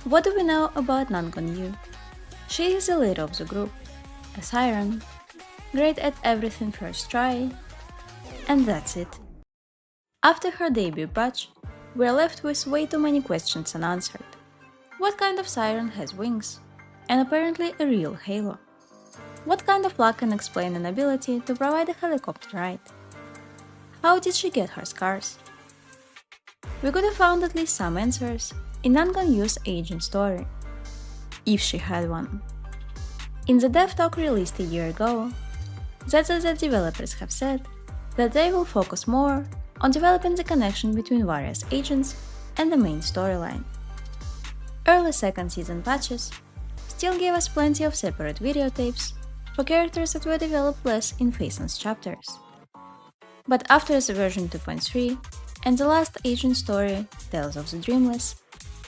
What do we know about Nangong? She is the leader of the group, a siren, great at everything first try, and that's it. After her debut patch, we're left with way too many questions unanswered. What kind of siren has wings? And apparently a real halo? What kind of luck can explain an ability to provide a helicopter ride? How did she get her scars? We could have found at least some answers in Nangong's agent story, if she had one. In the dev talk released a year ago, ZZZ developers have said that they will focus more on developing the connection between various agents and the main storyline. Early second season patches still gave us plenty of separate videotapes for characters that were developed less in Phasen's chapters. But after the version 2.3 and the last agent story, Tales of the Dreamless,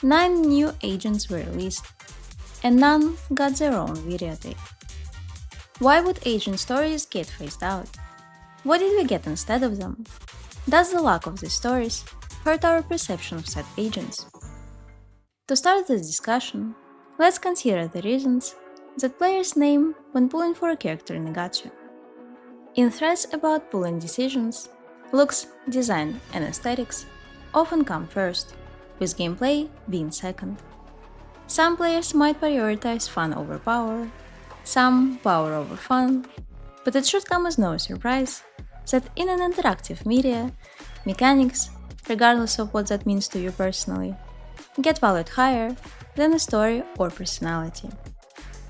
9 new agents were released, and none got their own videotape. Why would agent stories get phased out? What did we get instead of them? Does the lack of these stories hurt our perception of said agents? To start this discussion, let's consider the reasons that players name when pulling for a character in a gacha. In threads about pulling decisions, looks, design, and aesthetics often come first, with gameplay being second. Some players might prioritize fun over power, some power over fun, but it should come as no surprise that in an interactive media, mechanics, regardless of what that means to you personally, get valued higher than a story or personality.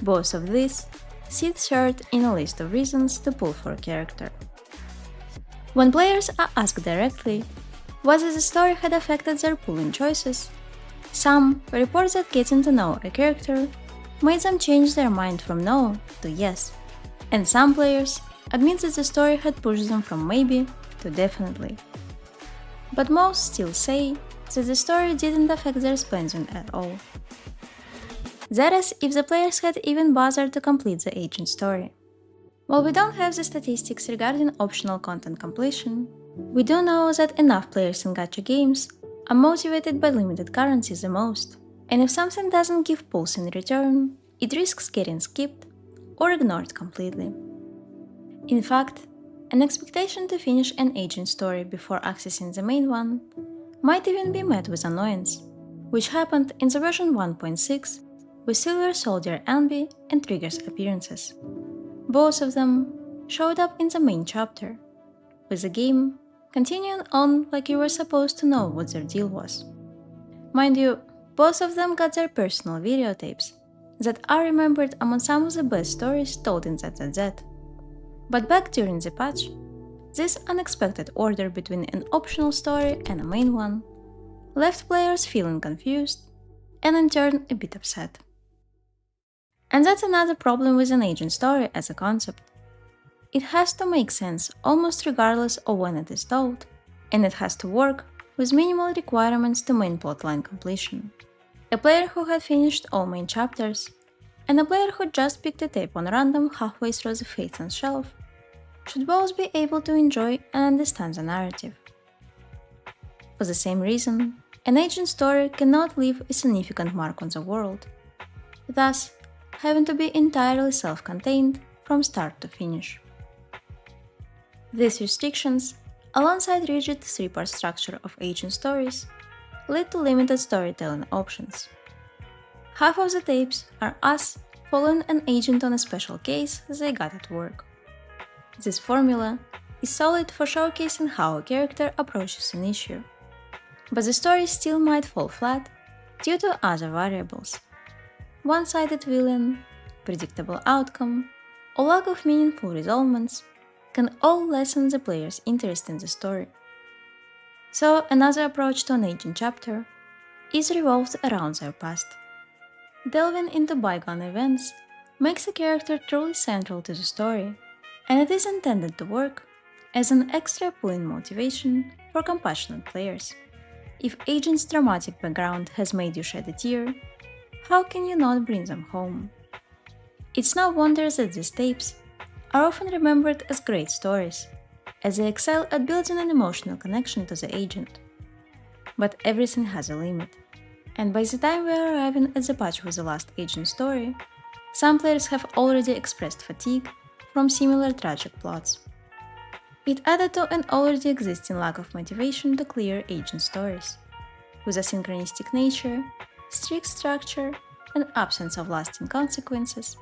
Both of these sit third in a list of reasons to pull for a character. When players are asked directly whether the story had affected their pulling choices, some report that getting to know a character made them change their mind from no to yes, and some players admit that the story had pushed them from maybe to definitely. But most still say that the story didn't affect their spending at all. That is, if the players had even bothered to complete the agent story. While we don't have the statistics regarding optional content completion, we do know that enough players in gacha games are motivated by limited currency the most, and if something doesn't give pulls in return, it risks getting skipped or ignored completely. In fact, an expectation to finish an agent story before accessing the main one might even be met with annoyance, which happened in the version 1.6 with Silver Soldier Envy and Trigger's appearances. Both of them showed up in the main chapter, with the game continuing on like you were supposed to know what their deal was. Mind you, both of them got their personal videotapes that are remembered among some of the best stories told in ZZZ. But back during the patch, this unexpected order between an optional story and a main one left players feeling confused and in turn a bit upset. And that's another problem with an agent story as a concept. It has to make sense almost regardless of when it is told, and it has to work with minimal requirements to main plotline completion. A player who had finished all main chapters, and a player who just picked a tape on random halfway through the Phasen shelf should both be able to enjoy and understand the narrative. For the same reason, an agent story cannot leave a significant mark on the world, thus having to be entirely self-contained from start to finish. These restrictions, alongside rigid three-part structure of agent stories, lead to limited storytelling options. Half of the tapes are us following an agent on a special case they got at work. This formula is solid for showcasing how a character approaches an issue, but the story still might fall flat due to other variables. One-sided villain, predictable outcome, or lack of meaningful resolvements can all lessen the player's interest in the story. So another approach to an agent chapter is revolved around their past. Delving into bygone events makes a character truly central to the story, and it is intended to work as an extra pulling motivation for compassionate players. If agent's dramatic background has made you shed a tear, how can you not bring them home? It's no wonder that these tapes are often remembered as great stories, as they excel at building an emotional connection to the agent. But everything has a limit. And by the time we are arriving at the patch with the last agent story, some players have already expressed fatigue from similar tragic plots. It added to an already existing lack of motivation to clear agent stories, whose asynchronistic nature, strict structure, and absence of lasting consequences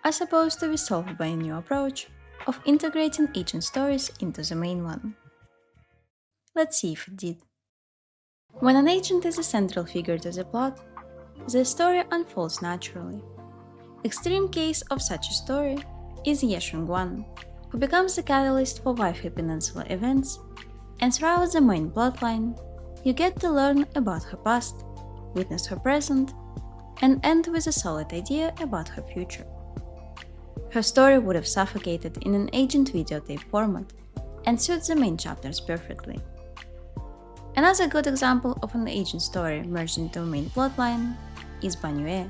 are supposed to be solved by a new approach of integrating agent stories into the main one. Let's see if it did. When an agent is a central figure to the plot, the story unfolds naturally. Extreme case of such a story is Yeshun-Guan, who becomes the catalyst for Wi-Fi Peninsula events, and throughout the main plotline, you get to learn about her past, witness her present, and end with a solid idea about her future. Her story would have suffocated in an agent videotape format and suits the main chapters perfectly. Another good example of an agent story merged into a main plotline is Banyue,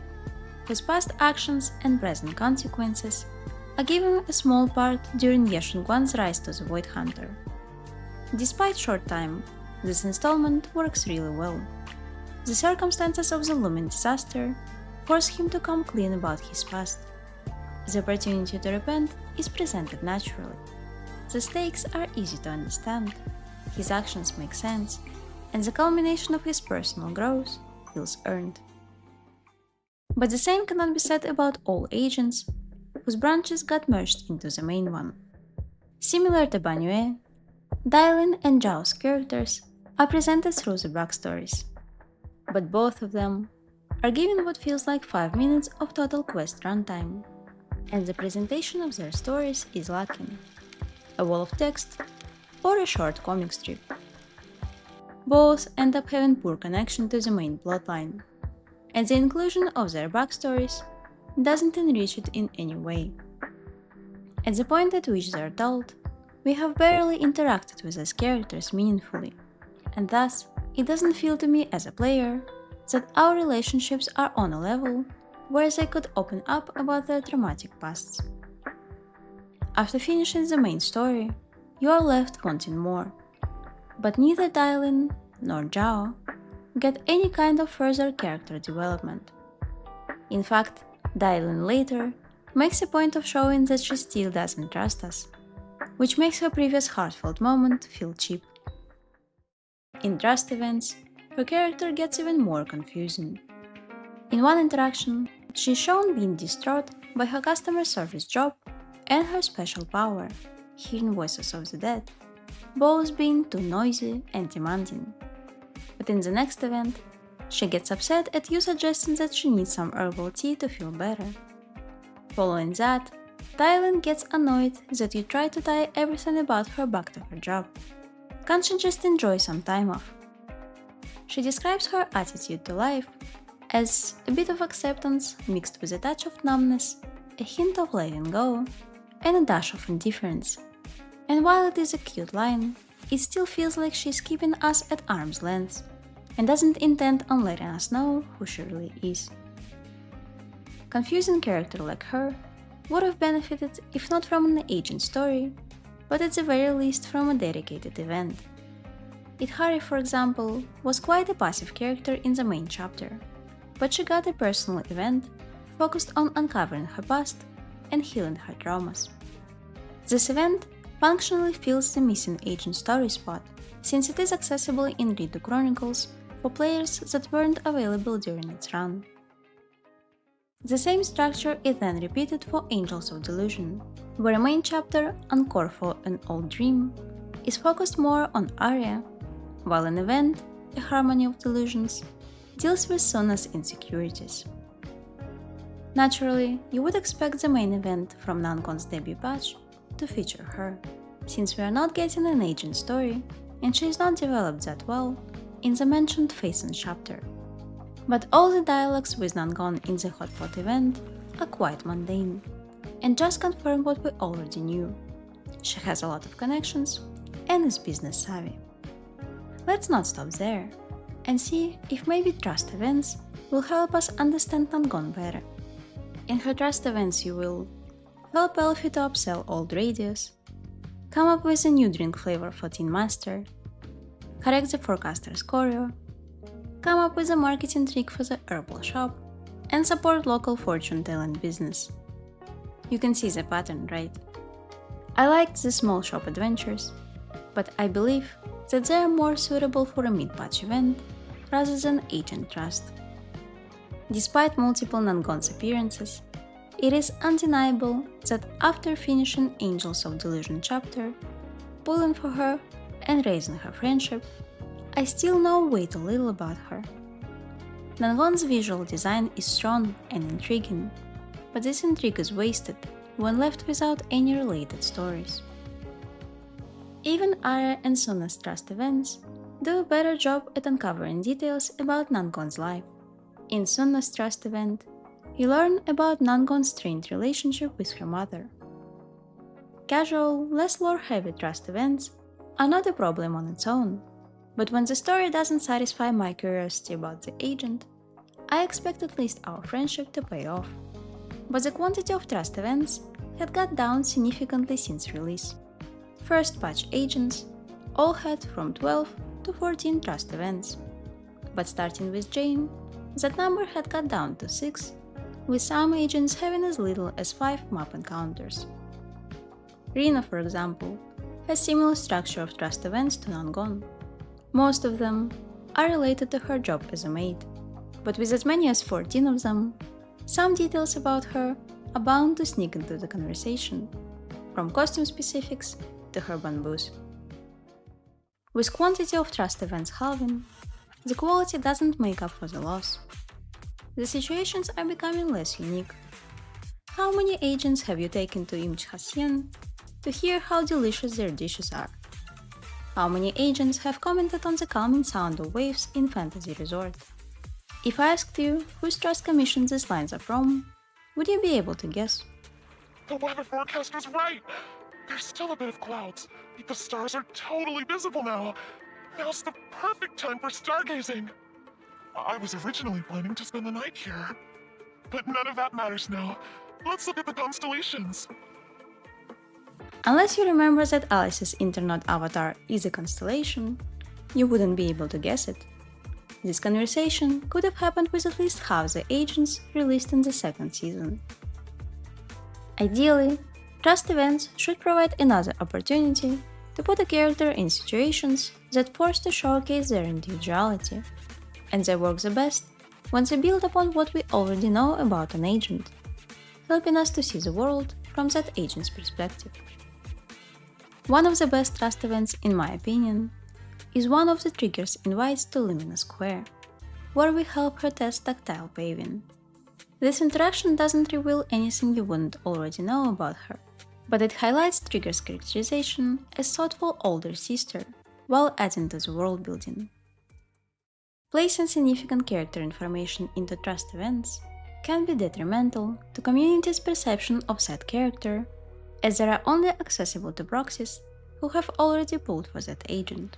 whose past actions and present consequences are given a small part during Yeshun-Guan's rise to the Void Hunter. Despite short time, this installment works really well. The circumstances of the looming disaster force him to come clean about his past. The opportunity to repent is presented naturally. The stakes are easy to understand, his actions make sense, and the culmination of his personal growth feels earned. But the same cannot be said about all agents, whose branches got merged into the main one. Similar to Banyue, Dailin and Zhao's characters are presented through the backstories, but both of them are given what feels like 5 minutes of total quest runtime, and the presentation of their stories is lacking. A wall of text or a short comic strip. Both end up having poor connection to the main plotline, and the inclusion of their backstories doesn't enrich it in any way. At the point at which they are told, we have barely interacted with these characters meaningfully, and thus it doesn't feel to me as a player that our relationships are on a level where they could open up about their traumatic pasts. After finishing the main story, you are left wanting more, but neither Dailin nor Zhao get any kind of further character development. In fact, Dailin later makes a point of showing that she still doesn't trust us, which makes her previous heartfelt moment feel cheap. In trust events, her character gets even more confusing. In one interaction, she is shown being distraught by her customer service job and her special power, hearing voices of the dead, both being too noisy and demanding. But in the next event, she gets upset at you suggesting that she needs some herbal tea to feel better. Following that, Dailin gets annoyed that you try to tie everything about her back to her job. Can't she just enjoy some time off? She describes her attitude to life as a bit of acceptance mixed with a touch of numbness, a hint of letting go, and a dash of indifference. And while it is a cute line, it still feels like she's keeping us at arm's length and doesn't intend on letting us know who she really is. Confusing character like her would have benefited if not from an agent story, but at the very least from a dedicated event. Idhari, for example, was quite a passive character in the main chapter, but she got a personal event focused on uncovering her past and healing her traumas. This event functionally fills the missing agent story spot, since it is accessible in Redo Chronicles for players that weren't available during its run. The same structure is then repeated for Angels of Delusion, where a main chapter on Corfo and Old Dream is focused more on Arya, while an event, A Harmony of Delusions, deals with Sona's insecurities. Naturally, you would expect the main event from Nangong's debut patch to feature her, since we are not getting an agent story and she is not developed that well in the mentioned Faison chapter. But all the dialogues with Nangong in the Hotpot event are quite mundane, and just confirm what we already knew. She has a lot of connections and is business savvy. Let's not stop there, and see if maybe trust events will help us understand Nangong better. In her trust events you will help Elfie to upsell old radios, come up with a new drink flavor for Teen Master, correct the forecaster's choreo, come up with a marketing trick for the herbal shop, and support local fortune-telling business. You can see the pattern, right? I liked the small shop adventures, but I believe that they are more suitable for a mid-patch event rather than Agent Trust. Despite multiple Nangong's appearances, it is undeniable that after finishing Angels of Delusion chapter, pulling for her and raising her friendship, I still know way too little about her. Nangong's visual design is strong and intriguing, but this intrigue is wasted when left without any related stories. Even Arya and Sunna's Trust events do a better job at uncovering details about Nangong's life. In Sunna's Trust event, you learn about Nangong's strained relationship with her mother. Casual, less lore-heavy Trust events are not a problem on its own, but when the story doesn't satisfy my curiosity about the agent, I expect at least our friendship to pay off. But the quantity of Trust events had got down significantly since release. First patch agents all had from 12 to 14 Trust events, but starting with Jane, that number had got down to 6, with some agents having as little as 5 map encounters. Rina, for example, has similar structure of Trust events to Nangong. Most of them are related to her job as a maid, but with as many as 14 of them, some details about her are bound to sneak into the conversation, from costume specifics to her bamboos. With quantity of Trust events halving, the quality doesn't make up for the loss. The situations are becoming less unique. How many agents have you taken to Imch Hasien to hear how delicious their dishes are? How many agents have commented on the calming sound of waves in Fantasy Resort? If I asked you whose Trust commission these lines are from, would you be able to guess? The weather forecast was right! There's still a bit of clouds, but the stars are totally visible now. Now's the perfect time for stargazing. I was originally planning to spend the night here, but none of that matters now. Let's look at the constellations. Unless you remember that Alice's internet avatar is a constellation, you wouldn't be able to guess it. This conversation could have happened with at least half the agents released in the second season. Ideally, Trust events should provide another opportunity to put a character in situations that force to showcase their individuality, and they work the best when they build upon what we already know about an agent, helping us to see the world from that agent's perspective. One of the best Trust events, in my opinion, is one of the triggers invites to Lumina Square, where we help her test tactile paving. This interaction doesn't reveal anything you wouldn't already know about her, but it highlights Trigger's characterization as thoughtful older sister, while adding to the world building. Placing significant character information into Trust events can be detrimental to community's perception of said character, as they are only accessible to proxies who have already pulled for that agent.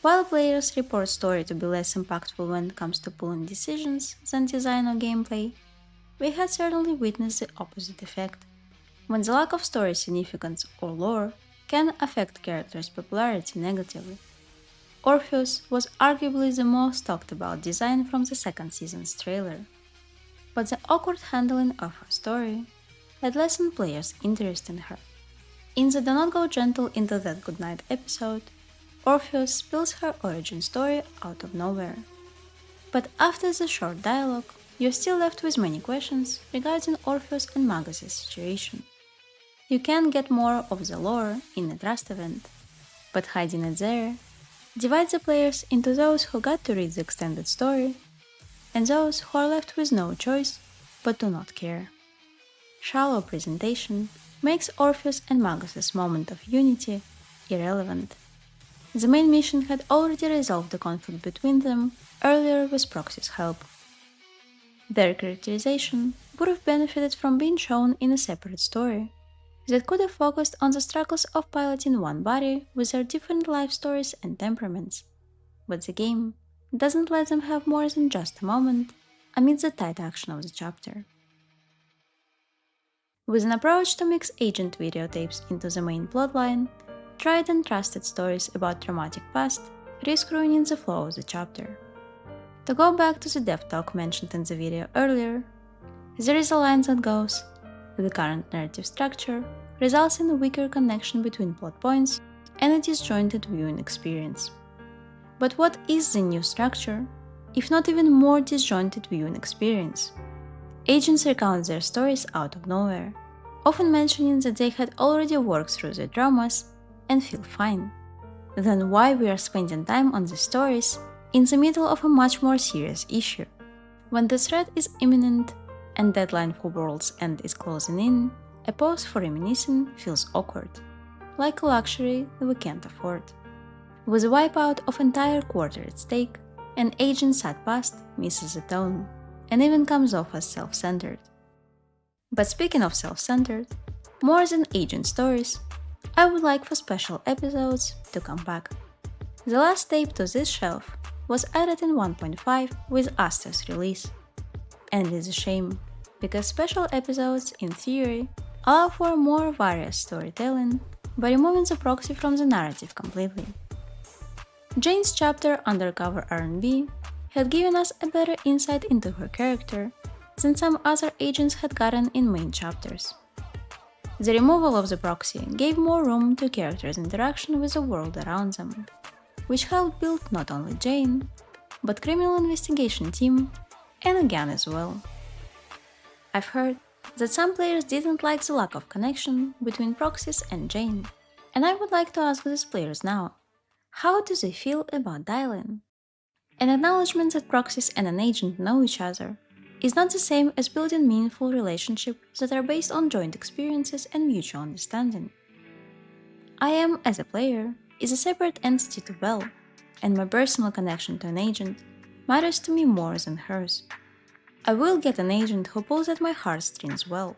While players report story to be less impactful when it comes to pulling decisions than design or gameplay, we had certainly witnessed the opposite effect, when the lack of story significance or lore can affect characters' popularity negatively. Orpheus was arguably the most talked about design from the second season's trailer, but the awkward handling of her story had lessened players' interest in her. In the Do Not Go Gentle Into That Goodnight episode, Orpheus spills her origin story out of nowhere. But after the short dialogue, you're still left with many questions regarding Orpheus and Magus' situation. You can get more of the lore in a Trust event, but hiding it there divides the players into those who got to read the extended story and those who are left with no choice but to not care. Shallow presentation makes Orpheus and Magus' moment of unity irrelevant. The main mission had already resolved the conflict between them earlier with Proxy's help. Their characterization would have benefited from being shown in a separate story that could have focused on the struggles of piloting one body with their different life stories and temperaments, but the game doesn't let them have more than just a moment amid the tight action of the chapter. With an approach to mix agent videotapes into the main plotline, tried and trusted stories about traumatic past risk ruining the flow of the chapter. To go back to the dev talk mentioned in the video earlier, there is a line that goes, "The current narrative structure results in a weaker connection between plot points and a disjointed viewing experience." But what is the new structure, if not even more disjointed viewing experience? Agents recount their stories out of nowhere, often mentioning that they had already worked through their dramas and feel fine. Then why we are spending time on these stories in the middle of a much more serious issue? When the threat is imminent and deadline for World's End is closing in, a pause for reminiscing feels awkward, like a luxury we can't afford. With a wipeout of entire quarter at stake, an agent sat past misses the tone, and even comes off as self-centered. But speaking of self-centered, more than agent stories, I would like for special episodes to come back. The last tape to this shelf was added in 1.5 with Aster's release. And it is a shame, because special episodes, in theory, allow for more various storytelling by removing the proxy from the narrative completely. Jane's chapter Undercover R&B had given us a better insight into her character than some other agents had gotten in main chapters. The removal of the proxy gave more room to characters' interaction with the world around them, which helped build not only Jane, but criminal investigation team and again as well. I've heard that some players didn't like the lack of connection between proxies and Jane, and I would like to ask these players now, how do they feel about dialing? An acknowledgement that proxies and an agent know each other is not the same as building meaningful relationships that are based on joint experiences and mutual understanding. I am, as a player, is a separate entity to Belle, and my personal connection to an agent matters to me more than hers. I will get an agent who pulls at my heartstrings well,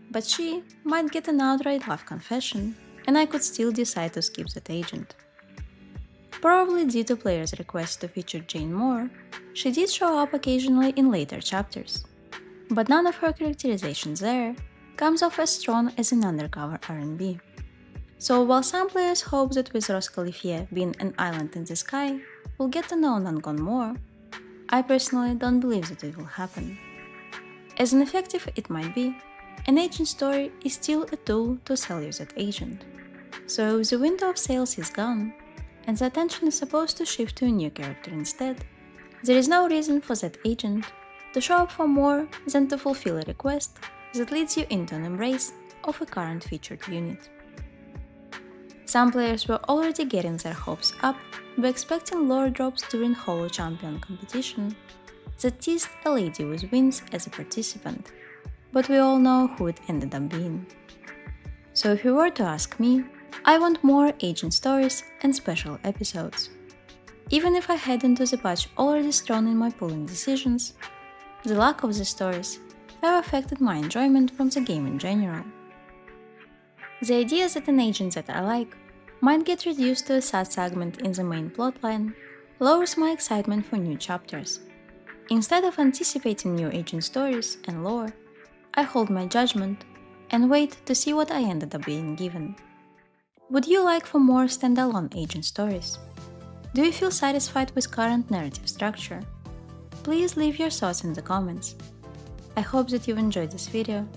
but she might get an outright love confession, and I could still decide to skip that agent. Probably due to players' requests to feature Jane more, she did show up occasionally in later chapters, but none of her characterizations there comes off as strong as in Undercover R&B. So while some players hope that with Rose Califia being an island in the sky, we'll get to know Nangong more, I personally don't believe that it will happen. As ineffective it might be, an agent story is still a tool to sell you that agent. So if the window of sales is gone, and the attention is supposed to shift to a new character instead, there is no reason for that agent to show up for more than to fulfill a request that leads you into an embrace of a current featured unit. Some players were already getting their hopes up by expecting lore drops during Holo Champion competition that teased a lady with wings as a participant, but we all know who it ended up being. So if you were to ask me, I want more agent stories and special episodes. Even if I head into the patch already strong in my pulling decisions, the lack of the stories have affected my enjoyment from the game in general. The idea that an agent that I like might get reduced to a sad segment in the main plotline lowers my excitement for new chapters. Instead of anticipating new agent stories and lore, I hold my judgment and wait to see what I ended up being given. Would you like for more standalone agent stories? Do you feel satisfied with current narrative structure? Please leave your thoughts in the comments. I hope that you've enjoyed this video,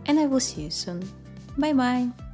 and I will see you soon. Bye bye!